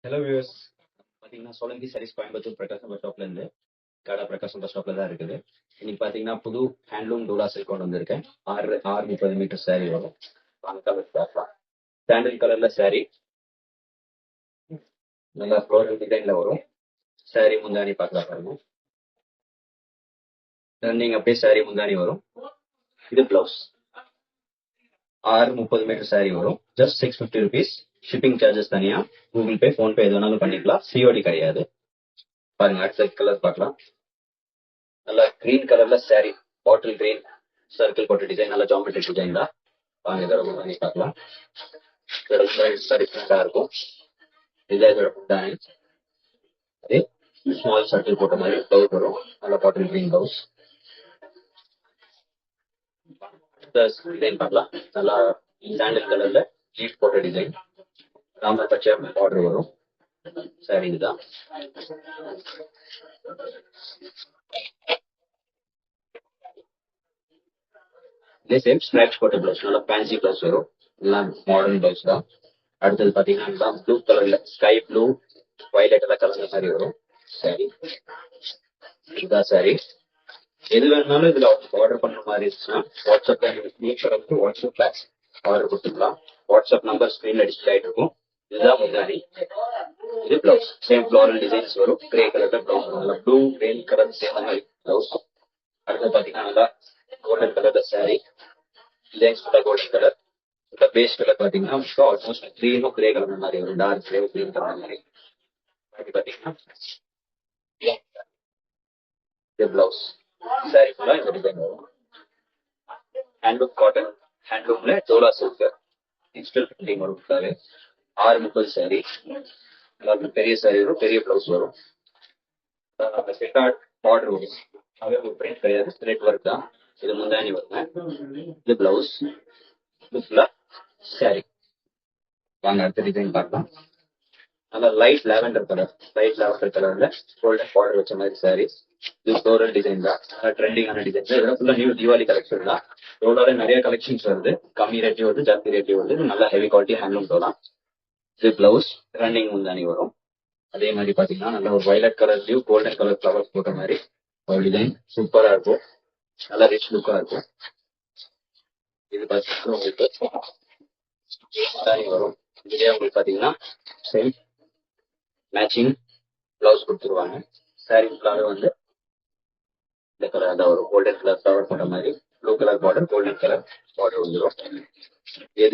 Hello viewers. பார்த்தீங்கன்னா சோலங்கி சாரீஸ் கோயம்புத்தூர் பிரகாசம் bus ஸ்டாப்ல இருந்து கடை பிரகாசம் பஸ் ஸ்டாப்ல தான் இருக்குது. இன்னைக்கு பார்த்தீங்கன்னா புது ஹேண்ட்லூம் டோலா சில்க் கொண்டு வந்திருக்கேன். 630 மீட்டர் saree வரும். வாங்க கலர் பார்க்கலாம். சாண்டல் கலர்ல saree, நல்லா ஃப்ளோரல் டிசைன்ல வரும். saree முந்தானி பார்க்கலாம் பாருங்க. ரன்னிங் அப்படியே saree முந்தானி வரும். இது பிளவுஸ். 630 மீட்டர் saree வரும். Just 650 rupees. ஷிப்பிங் சார்ஜஸ் தனியா. கூகுள் பே, ஃபோன்பே எது வேணாலும் பண்ணிக்கலாம். சிஓடி கிடையாது. பாருங்க அடுத்த கலர் பார்க்கலாம். நல்லா கிரீன் கலர்ல saree, பாட்டில் கிரீன் சர்க்கிள் போட்ட டிசைன், நல்ல ஜாமெட்ரிக் டிசைன் தான். வாங்க இதோட முந்தானி பார்க்கலாம். இதோட டிஃப்ரெண்டா இருக்கும். இதோட முந்தானி அதே ஸ்மால் சர்க்கிள் போட்ட மாதிரி பிளவுஸ் வரும். நல்ல பாட்டில் கிரீன் பிளவுஸ். டிசைன் பார்க்கலாம். நல்லா சாண்டல் கலர்ல லீஃப் போட்ட டிசைன், ராமர் பச்சை பார்டர் வரும். saree இதுதான். இதே சேம் ஸ்ட்ரைப்ஸ் போட்ட பிளவுஸ், நல்லா ஃபேன்சி பிளவுஸ் வரும். எல்லாம் மாடர்ன் பிளவுஸ் தான். அடுத்தது பாத்தீங்கன்னா ப்ளூ கலர்ல ஸ்கை ப்ளூ வயலட் எல்லாம் கலந்த மாதிரி வரும். saree இதுதான் saree. எது வேணாலும் இதுல ஆர்டர் பண்ற மாதிரி இருந்துச்சுன்னா வாட்ஸ்அப்ல வாட்ஸ்அப்ல ஆர்டர் கொடுத்துக்கலாம். வாட்ஸ்அப் நம்பர் ஸ்கிரீன்ல டிஸ்பிளே ஆயிட்டு இருக்கும். இதுதான் முன்னாடி. இது பிளவுஸ். சேம் ஃப்ளோரல் டிசைன்ஸ் வரும். கிரே கலர்ல பிளவுஸ், நல்லா ப்ளூ கிரீன் கலர் சேர்ந்த மாதிரி பிளவுஸ். அடுத்து பாத்தீங்கன்னா கோல்டன் கலர்ல saree, டிசைன்ஸ் கோல்டன் கலர். இந்த பேஸ் கலர் பாத்தீங்கன்னா ஆல்மோஸ்ட் கிரீனும் கிரே கலர் மாதிரி வரும். டார்க் கிரே கிரீன் கலர் மாதிரி. பாத்தீங்கன்னா இது பிளவுஸ். saree ஃபுல்லா இந்த டிசைன் வரும். ஹேண்ட்லூம் காட்டன், ஹேண்ட்லூம்ல டோலா சில்க் டிஜிட்டல் பிரிண்டிங் வரும். 630 saree. எல்லாருக்கும் பெரிய saree வரும், பெரிய பிளவுஸ் வரும். செட்டார்ட் பார்டர் வரும். அதே ஒரு பிரிண்ட் கிடையாது, ஸ்ட்ரெயிட் ஒர்க் தான். இது முந்தானி வருங்க. இது பிளவுஸ். இது ஃபுல்லா saree. வாங்க அடுத்த டிசைன் பார்க்கலாம். நல்லா லைட் லாவெண்டர் கலர்ல கோல்டன் பார்டர் வச்ச மாதிரி sarees. இது ஃப்ளோரல் டிசைன் தான். ட்ரெண்டிங்கான டிசைன். இதெல்லாம் ஃபுல்லா நியூ தீபாவளி கலெக்ஷன் தான். டோலால நிறைய கலெக்ஷன்ஸ் வருது. கம்மி ரேட்லயும் வருது, ஜாஸ்தி ரேட்லயும் வருது. இது நல்ல ஹெவி குவாலிட்டி ஹேண்ட்லூம் டோலா. இது பிளவுஸ். ரன்னிங் முந்தானி வரும். அதே மாதிரி பாத்தீங்கன்னா நல்ல ஒரு வயலட் கலர்லயும் கோல்டன் கலர் ஃபிளவர்ஸ் போட்ட மாதிரி ஒரு டிசைன் சூப்பரா இருக்கும். நல்லா ரிச் லுக்கா இருக்கும். இது பாத்தீங்கன்னா உங்களுக்கு முந்தானி வரும். இதுலயே உங்களுக்கு பாத்தீங்கன்னா சேம் மேட்சிங் பிளவுஸ் கொடுத்துருவாங்க. saree ஃபுல்லாவே வந்து இந்த கலர் தான் வரும். கோல்டன் கலர் ஃபிளவர் போட்ட மாதிரி blue colour border, golden colour border வந்துடும்.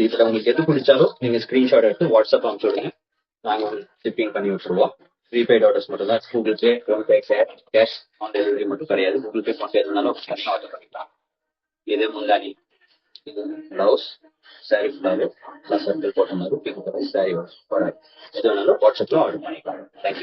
இதுல உங்களுக்கு எது பிடிச்சாலும் நீங்க ஸ்கிரீன்ஷாட் எடுத்து வாட்ஸ்அப் அனுப்பிச்சு விடுங்க. நாங்க ஷிப்பிங் பண்ணி விட்டுருவோம். ப்ரீபெய்ட் ஆர்டர்ஸ் மட்டும் தான். Google Pay, PhonePe, cash on delivery மட்டும் கிடையாது. கூகுள் பே, ஃபோன்பே இருந்தாலும் ஆர்டர் பண்ணிக்கலாம். இது முந்தானி, இது பிளவுஸ். saree ஃபுல்லாவே சர்க்கிள் போட்ட மாதிரி பிங்க் கலர் saree வரும். எது வேணாலும் வாட்ஸ்அப்ல ஆர்டர் பண்ணிக்கலாம். தேங்க்யூ.